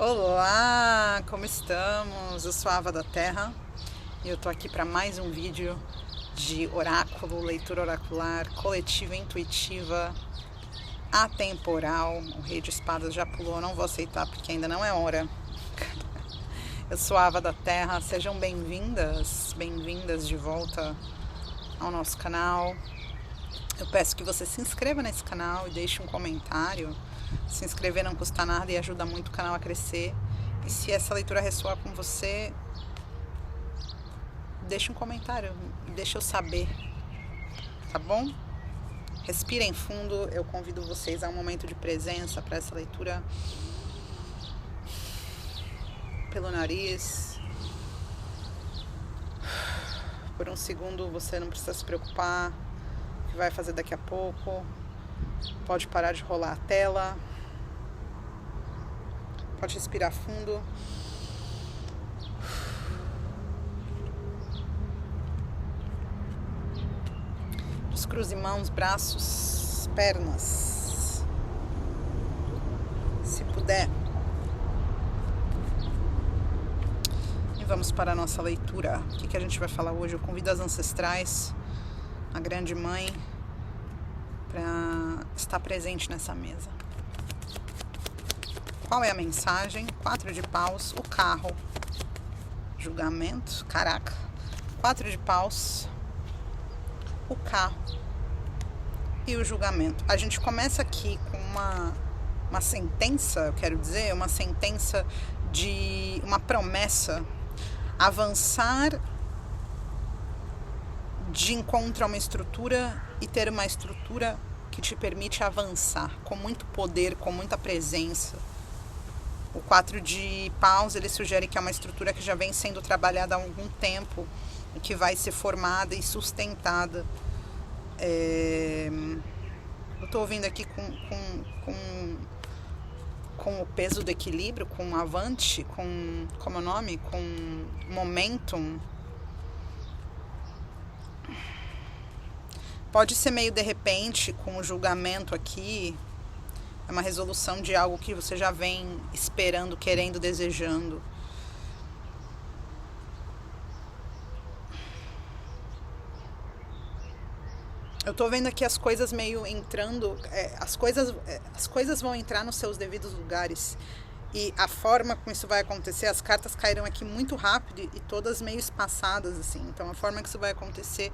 Olá, como estamos? Eu sou a Ava da Terra e eu tô aqui para mais um vídeo de oráculo, leitura oracular, coletiva, intuitiva, atemporal. O Rei de Espadas já pulou, não vou aceitar porque ainda não é hora. Eu sou a Ava da Terra, sejam bem-vindas de volta ao nosso canal. Eu peço que você se inscreva nesse canal e deixe um comentário. Se inscrever não custa nada e ajuda muito o canal a crescer. E se essa leitura ressoar com você, deixe um comentário, deixa eu saber, tá bom? Respirem fundo, eu convido vocês a um momento de presença para essa leitura pelo nariz. Por um segundo você não precisa se preocupar o que vai fazer daqui a pouco. Pode parar de rolar a tela. Pode respirar fundo. Descruze mãos, braços, pernas. Se puder. E vamos para a nossa leitura. O que a gente vai falar hoje? Eu convido as ancestrais, a grande mãe, para estar presente nessa mesa. Qual é a mensagem? 4 de paus, o carro, julgamento, caraca, 4 de paus, o carro e o julgamento. A gente começa aqui com uma sentença, eu quero dizer, uma sentença de uma promessa, avançar de encontro a uma estrutura e ter uma estrutura que te permite avançar com muito poder, com muita presença. O 4 de paus, ele sugere que é uma estrutura que já vem sendo trabalhada há algum tempo e que vai ser formada e sustentada. Eu estou ouvindo aqui com o peso do equilíbrio, com avante, como é o nome? Com momentum. Pode ser meio de repente, com o julgamento aqui. É uma resolução de algo que você já vem esperando, querendo, desejando. Eu tô vendo aqui as coisas meio entrando, as coisas vão entrar nos seus devidos lugares. E a forma como isso vai acontecer, as cartas caíram aqui muito rápido e todas meio espaçadas, assim. Então a forma que isso vai acontecer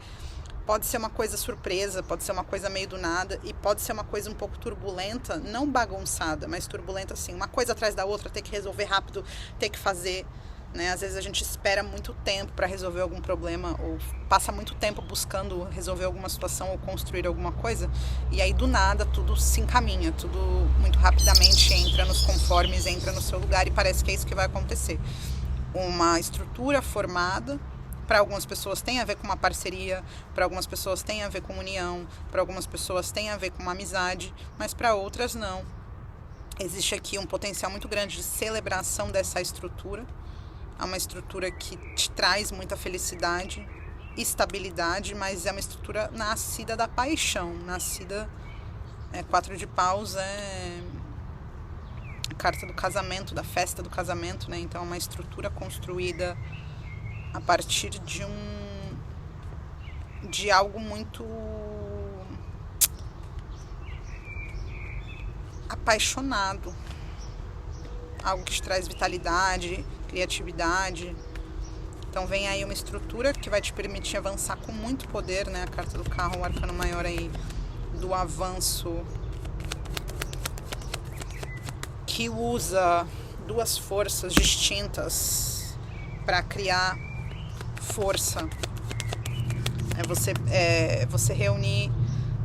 pode ser uma coisa surpresa, pode ser uma coisa meio do nada e pode ser uma coisa um pouco turbulenta, não bagunçada, mas turbulenta assim, uma coisa atrás da outra, ter que resolver rápido, ter que fazer, né? Às vezes a gente espera muito tempo para resolver algum problema ou passa muito tempo buscando resolver alguma situação ou construir alguma coisa e aí do nada tudo se encaminha, tudo muito rapidamente entra nos conformes, entra no seu lugar e parece que é isso que vai acontecer. Uma estrutura formada. Para algumas pessoas tem a ver com uma parceria, para algumas pessoas tem a ver com união, para algumas pessoas tem a ver com uma amizade, mas para outras não. Existe aqui um potencial muito grande de celebração dessa estrutura. É uma estrutura que te traz muita felicidade, estabilidade, mas é uma estrutura nascida da paixão, nascida... 4 de paus é a carta do casamento, da festa do casamento, né? Então é uma estrutura construída a partir de algo muito apaixonado, algo que te traz vitalidade, criatividade. Então vem aí uma estrutura que vai te permitir avançar com muito poder, né? A carta do carro, o arcano maior aí do avanço, que usa duas forças distintas para criar força. Você reunir.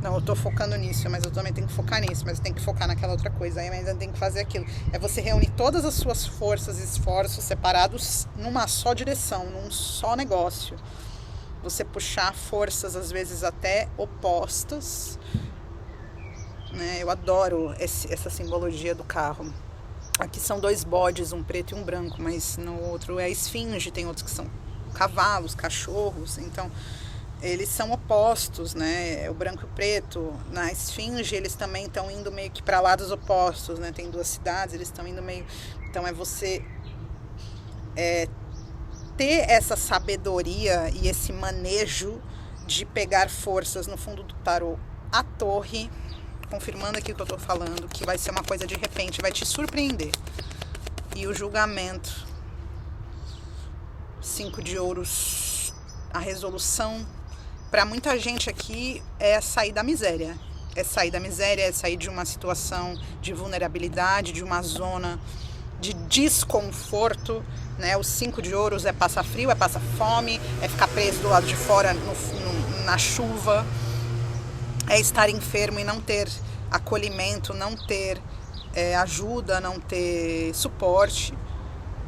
Não, eu tô focando nisso, mas eu também tenho que focar nisso, mas eu tenho que focar naquela outra coisa, aí eu ainda tenho que fazer aquilo. É você reunir todas as suas forças e esforços separados numa só direção, num só negócio. Você puxar forças, às vezes até opostas, né? Eu adoro essa simbologia do carro. Aqui são 2 bodes, um preto e um branco, mas no outro é a esfinge, tem outros que são cavalos, cachorros. Então eles são opostos, né? O branco e o preto. Na esfinge, eles também estão indo meio que para lados opostos, né? Tem duas cidades, eles estão indo meio... Então é você ter essa sabedoria e esse manejo de pegar forças no fundo do tarô. A torre, confirmando aqui o que eu tô falando, que vai ser uma coisa de repente, vai te surpreender. E o julgamento, 5 de ouros, a resolução. Para muita gente aqui é sair da miséria. É sair da miséria, é sair de uma situação de vulnerabilidade, de uma zona de desconforto, né? Os 5 de ouros é passar frio, é passar fome, é ficar preso do lado de fora na chuva, é estar enfermo e não ter acolhimento, não ter ajuda, não ter suporte.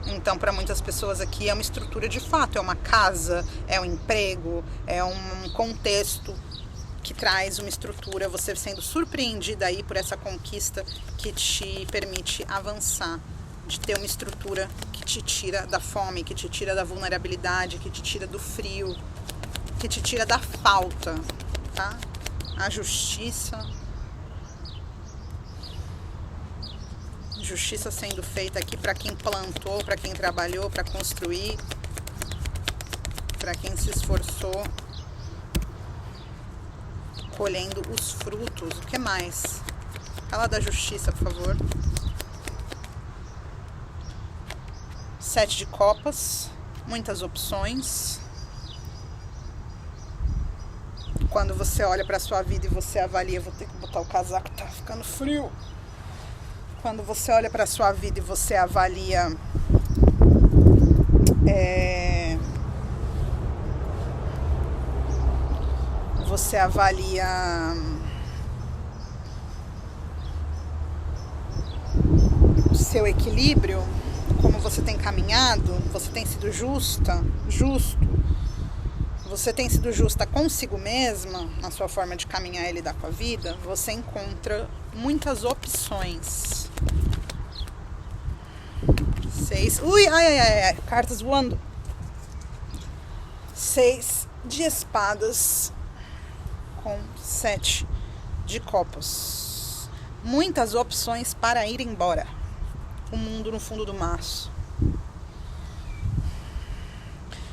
Então, para muitas pessoas aqui é uma estrutura de fato, é uma casa, é um emprego, é um contexto que traz uma estrutura, você sendo surpreendida aí por essa conquista que te permite avançar, de ter uma estrutura que te tira da fome, que te tira da vulnerabilidade, que te tira do frio, que te tira da falta, tá? A justiça sendo feita aqui para quem plantou, para quem trabalhou, para construir, para quem se esforçou, colhendo os frutos. O que mais? Fala da justiça, por favor. 7 de copas, muitas opções. Quando você olha para sua vida e você avalia, vou ter que botar o casaco, tá ficando frio. Quando você olha para sua vida e você avalia o seu equilíbrio, como você tem caminhado, você tem sido justo, você tem sido justa consigo mesma, na sua forma de caminhar e lidar com a vida, você encontra muitas opções. 6. Ui, ai, cartas voando. 6 de espadas com 7 de copas. Muitas opções para ir embora. O mundo no fundo do maço.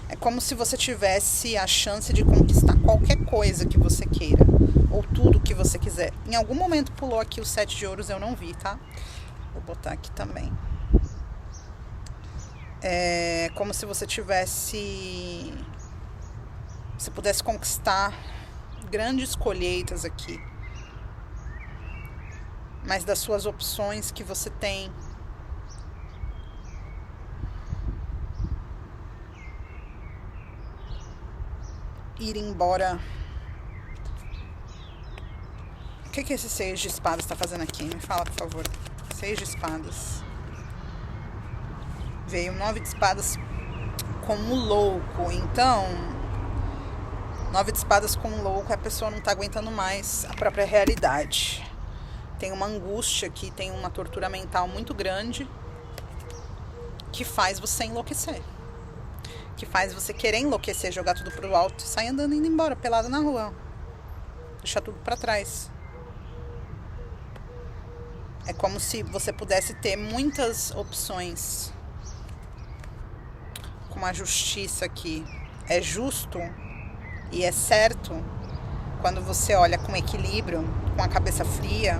É como se você tivesse a chance de conquistar qualquer coisa que você queira. Ou tudo que você quiser. Em algum momento pulou aqui o 7 de ouros, eu não vi, tá? Vou botar aqui também. É como se você tivesse... Você pudesse conquistar grandes colheitas aqui. Mas das suas opções que você tem. Ir embora. O que esse 6 de espadas está fazendo aqui? Me fala, por favor. 6 de espadas. Veio 9 de espadas como louco. Então, 9 de espadas como louco, a pessoa não tá aguentando mais a própria realidade. Tem uma angústia aqui, tem uma tortura mental muito grande que faz você enlouquecer. Que faz você querer enlouquecer, jogar tudo pro alto e sair andando, indo embora, pelado na rua. Deixar tudo pra trás. É como se você pudesse ter muitas opções. Com a justiça aqui. É justo e é certo quando você olha com equilíbrio, com a cabeça fria,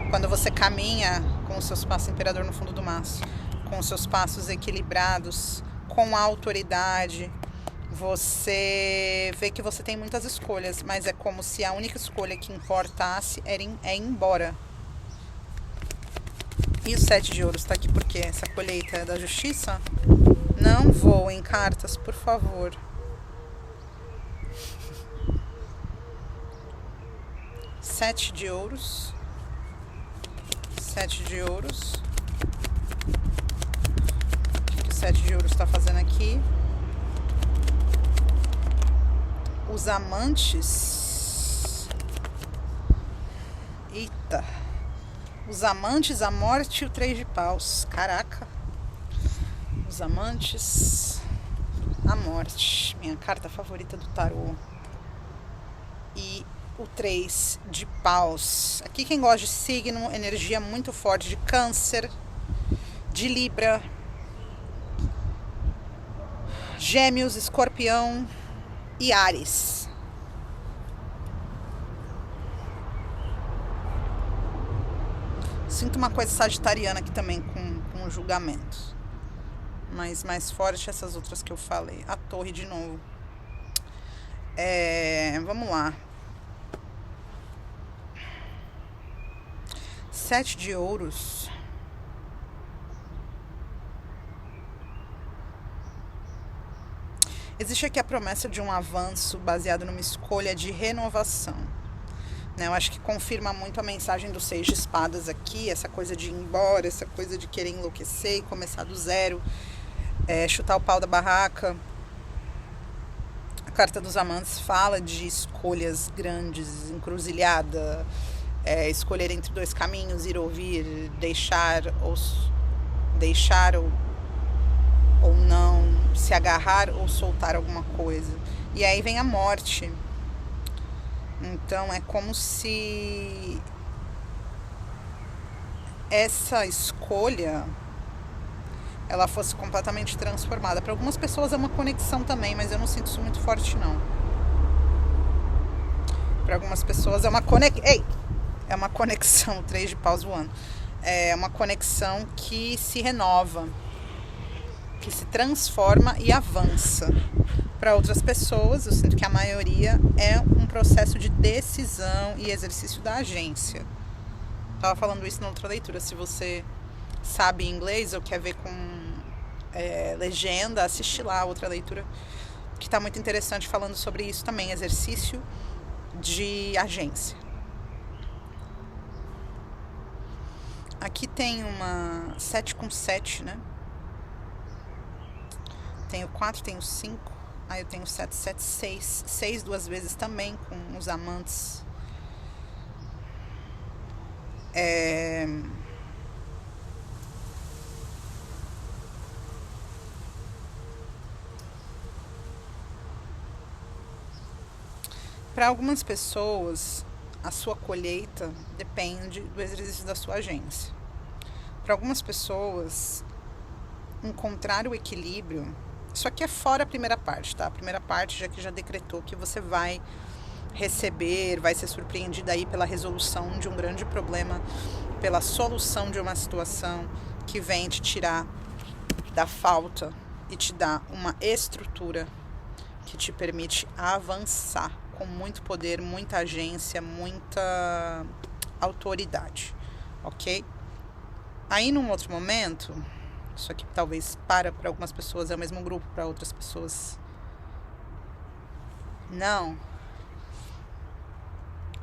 quando você caminha com os seus passos imperador no fundo do maço, com os seus passos equilibrados, com a autoridade, você vê que você tem muitas escolhas, mas é como se a única escolha que importasse é ir embora. E o 7 de ouros está aqui porque essa colheita é da justiça? Não voem cartas, por favor. Sete de ouros. 7 de ouros. O que o 7 de ouros está fazendo aqui? Os amantes. Eita. Os amantes, a morte e o 3 de paus. Caraca. Os amantes, a morte. Minha carta favorita do tarô. e o 3 de paus. Aqui quem gosta de signo, energia muito forte de Câncer, de Libra, Gêmeos, Escorpião e Áries. Sinto uma coisa sagitariana aqui também com julgamentos. Mas mais forte essas outras que eu falei. A Torre de novo. Vamos lá. 7 de ouros. Existe aqui a promessa de um avanço baseado numa escolha de renovação. Né? Eu acho que confirma muito a mensagem do 6 de espadas aqui, essa coisa de ir embora, essa coisa de querer enlouquecer e começar do zero, chutar o pau da barraca. A carta dos amantes fala de escolhas grandes, encruzilhada, escolher entre dois caminhos, ir ou vir, deixar ou não, se agarrar ou soltar alguma coisa. E aí vem a morte. Então é como se essa escolha ela fosse completamente transformada. Para algumas pessoas é uma conexão também, mas eu não sinto isso muito forte não. Para algumas pessoas é uma conexão, 3 de paus voando. É uma conexão que se renova, que se transforma e avança. Para outras pessoas, eu sinto que a maioria é um processo de decisão e exercício da agência. Estava falando isso na outra leitura. Se você sabe inglês ou quer ver com legenda, assiste lá a outra leitura, que está muito interessante falando sobre isso também, exercício de agência. Aqui tem uma 7 com 7, né? Tenho 4, tenho 5. Aí eu tenho 7, 7, 6. 6 duas vezes também com os amantes. Para algumas pessoas, a sua colheita depende do exercício da sua agência. Para algumas pessoas, encontrar o equilíbrio. Isso aqui é fora a primeira parte, tá? A primeira parte já decretou que você vai receber, vai ser surpreendido aí pela resolução de um grande problema, pela solução de uma situação que vem te tirar da falta e te dar uma estrutura que te permite avançar com muito poder, muita agência, muita autoridade, ok? Aí num outro momento, isso aqui talvez para algumas pessoas é o mesmo grupo, para outras pessoas não.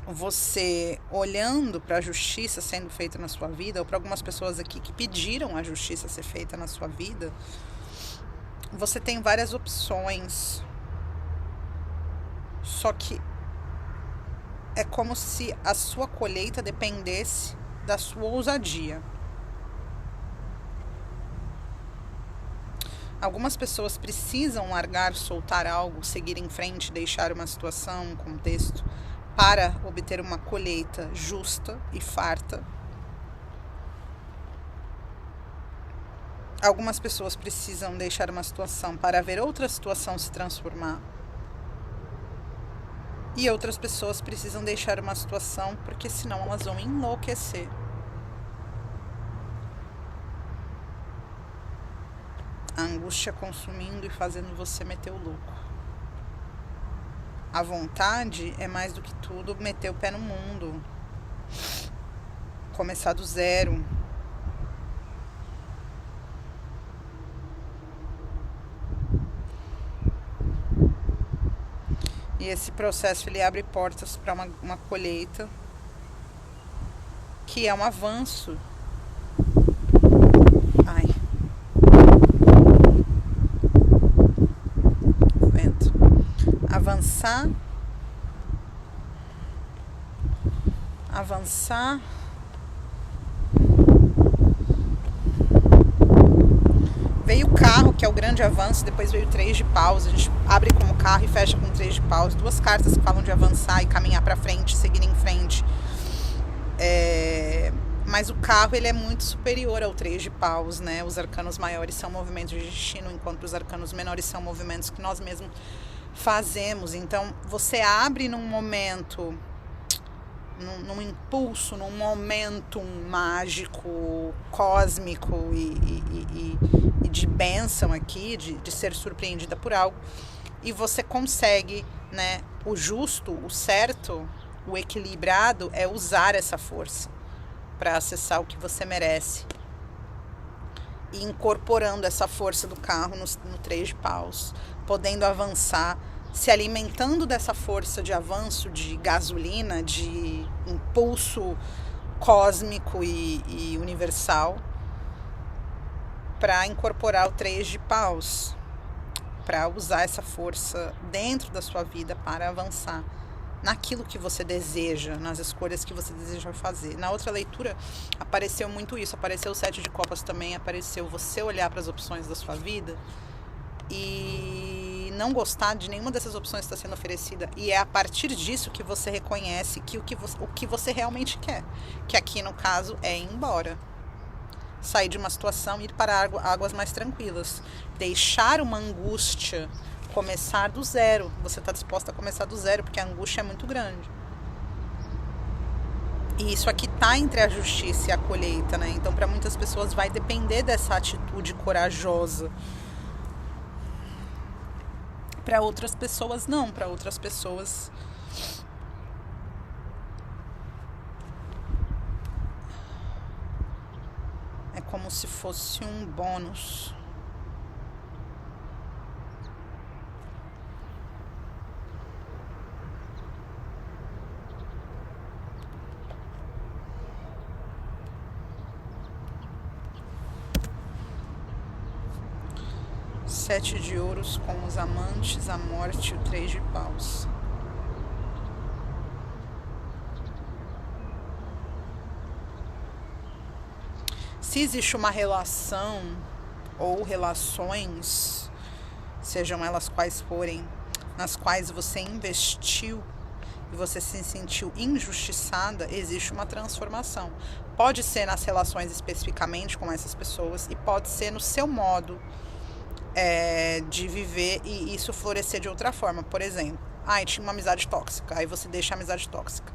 Você olhando para a justiça sendo feita na sua vida, ou para algumas pessoas aqui que pediram a justiça ser feita na sua vida, você tem várias opções. Só que é como se a sua colheita dependesse da sua ousadia. Algumas pessoas precisam largar, soltar algo, seguir em frente, deixar uma situação, um contexto, para obter uma colheita justa e farta. Algumas pessoas precisam deixar uma situação para ver outra situação se transformar. E outras pessoas precisam deixar uma situação porque senão elas vão enlouquecer. A angústia consumindo e fazendo você meter o louco. A vontade é mais do que tudo meter o pé no mundo. Começar do zero. E esse processo ele abre portas para uma colheita que é um avanço. Ai. Vento. Avançar. Veio o carro, que é o grande avanço, depois veio o 3 de paus, a gente abre como carro e fecha com 3 de paus. Duas cartas que falam de avançar e caminhar para frente, seguir em frente. Mas o carro, ele é muito superior ao 3 de paus, né? Os arcanos maiores são movimentos de destino, enquanto os arcanos menores são movimentos que nós mesmos fazemos. Então, você abre num momento, num impulso, num momento mágico, cósmico e de bênção aqui, de ser surpreendida por algo, e você consegue, né, o justo, o certo, o equilibrado é usar essa força para acessar o que você merece, e incorporando essa força do carro no 3 de paus, podendo avançar, se alimentando dessa força de avanço, de gasolina, de impulso cósmico e universal, para incorporar o 3 de paus, para usar essa força dentro da sua vida para avançar naquilo que você deseja, nas escolhas que você deseja fazer. Na outra leitura apareceu muito isso, apareceu o 7 de copas também, apareceu você olhar para as opções da sua vida e não gostar de nenhuma dessas opções que está sendo oferecida, e é a partir disso que você reconhece que o que você realmente quer, que aqui no caso é ir embora, sair de uma situação e ir para águas mais tranquilas, deixar uma angústia, começar do zero. Você está disposta a começar do zero, porque a angústia é muito grande. E isso aqui está entre a justiça e a colheita, né? Então, para muitas pessoas vai depender dessa atitude corajosa. Para outras pessoas, não. Para outras pessoas, é como se fosse um bônus. Sete de ouros com os amantes, a morte e o 3 de paus. Se existe uma relação ou relações, sejam elas quais forem, nas quais você investiu e você se sentiu injustiçada, existe uma transformação. Pode ser nas relações especificamente com essas pessoas e pode ser no seu modo de viver e isso florescer de outra forma. Por exemplo, tinha uma amizade tóxica, aí você deixa a amizade tóxica.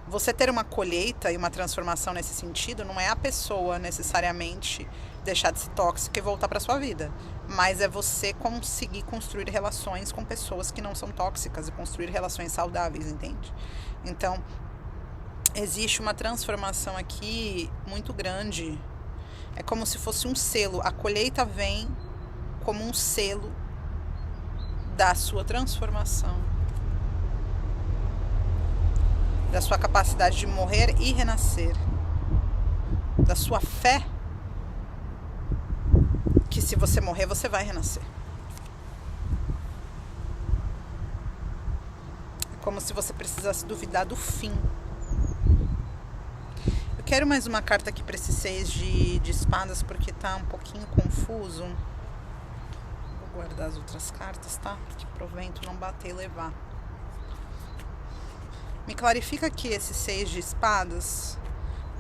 Você ter uma colheita e uma transformação nesse sentido não é a pessoa necessariamente deixar de ser tóxica e voltar para sua vida, mas é você conseguir construir relações com pessoas que não são tóxicas e construir relações saudáveis, entende? Então, existe uma transformação aqui muito grande. É como se fosse um selo. A colheita vem como um selo da sua transformação, da sua capacidade de morrer e renascer, da sua fé que se você morrer, você vai renascer. É como se você precisasse duvidar do fim. Eu quero mais uma carta aqui para esse 6 de espadas, porque tá um pouquinho confuso. Vou guardar as outras cartas, tá? Que pro vento não bater e levar. Me clarifica aqui esse 6 de espadas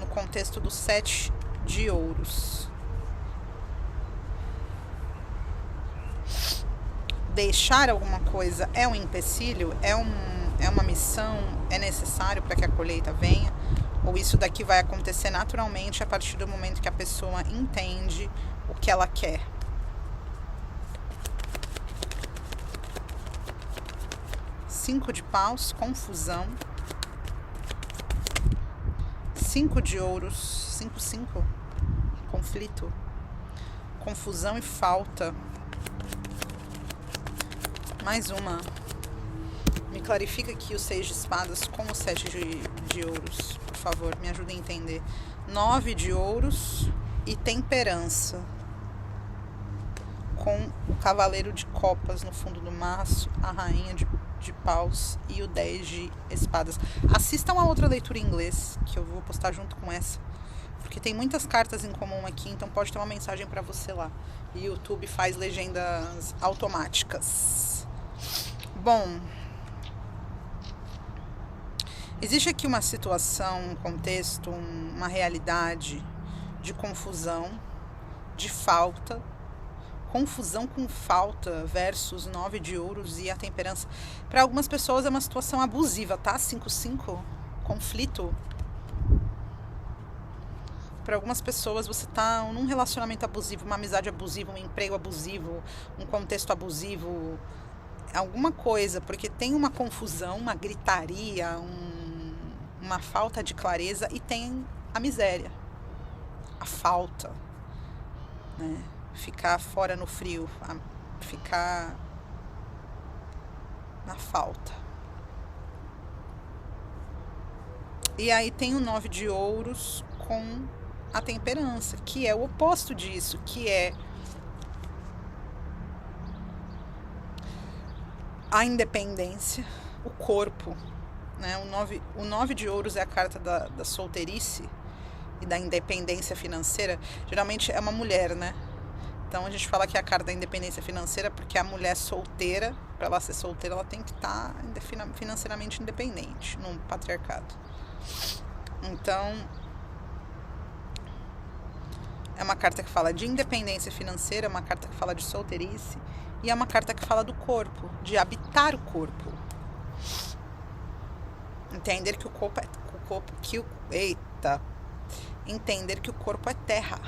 no contexto do 7 de ouros. Deixar alguma coisa é um empecilho? É uma missão? É necessário para que a colheita venha? Ou isso daqui vai acontecer naturalmente a partir do momento que a pessoa entende o que ela quer? Cinco de paus, confusão. 5 de ouros, 5, conflito, confusão e falta. Mais uma. Me clarifica aqui o 6 de espadas com o 7 de ouros, por favor, me ajuda a entender. 9 de ouros e temperança, com o cavaleiro de copas no fundo do maço, a rainha de paus e o 10 de espadas. Assistam a outra leitura em inglês, que eu vou postar junto com essa, Porque tem muitas cartas em comum aqui, então pode ter uma mensagem para você lá. E o YouTube faz legendas automáticas. Bom, existe aqui uma situação, um contexto, uma realidade de confusão, de falta. Confusão com falta versus 9 de ouros e a temperança. Para algumas pessoas é uma situação abusiva, tá? 5-5, conflito. Para algumas pessoas você tá num relacionamento abusivo, uma amizade abusiva, um emprego abusivo, um contexto abusivo, alguma coisa, porque tem uma confusão, uma gritaria, uma falta de clareza e tem a miséria, a falta, né? Ficar fora no frio, ficar na falta. E aí tem o 9 de ouros com a temperança, que é o oposto disso, que é a independência, o corpo, né? O 9 de ouros é a carta da solteirice e da independência financeira. Geralmente é uma mulher, né? Então a gente fala que é a carta da independência financeira porque a mulher solteira, para ela ser solteira, ela tem que estar financeiramente independente no patriarcado. Então é uma carta que fala de independência financeira, é uma carta que fala de solteirice e é uma carta que fala do corpo, de habitar o corpo. Entender que o corpo entender que o corpo é terra.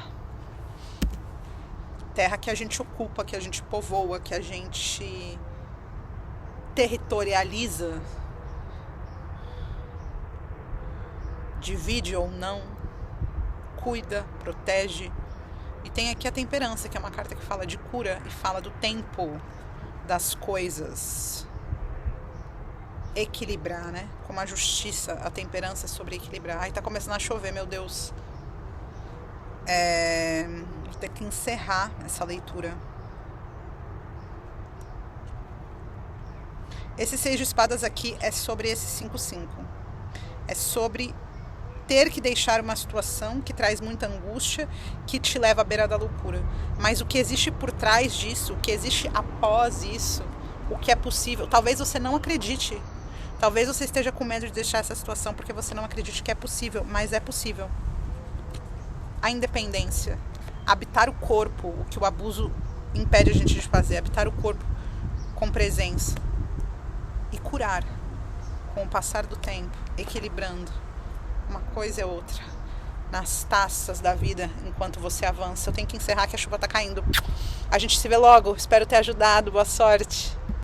Terra que a gente ocupa, que a gente povoa, que a gente territorializa, divide ou não, cuida, protege. E tem aqui a temperança, que é uma carta que fala de cura e fala do tempo das coisas. Equilibrar, né? Como a justiça, a temperança sobre equilibrar. Ai, tá começando a chover, meu Deus. Vou ter que encerrar essa leitura. Esse 6 de espadas aqui é sobre esse 5-5. É sobre ter que deixar uma situação que traz muita angústia, que te leva à beira da loucura. Mas o que existe por trás disso, o que existe após isso, o que é possível, talvez você não acredite. Talvez você esteja com medo de deixar essa situação porque você não acredite que é possível, mas é possível. A independência, habitar o corpo, o que o abuso impede a gente de fazer, habitar o corpo com presença e curar com o passar do tempo, equilibrando uma coisa e outra nas taças da vida enquanto você avança. Eu tenho que encerrar que a chuva tá caindo. A gente se vê logo, espero ter ajudado, boa sorte.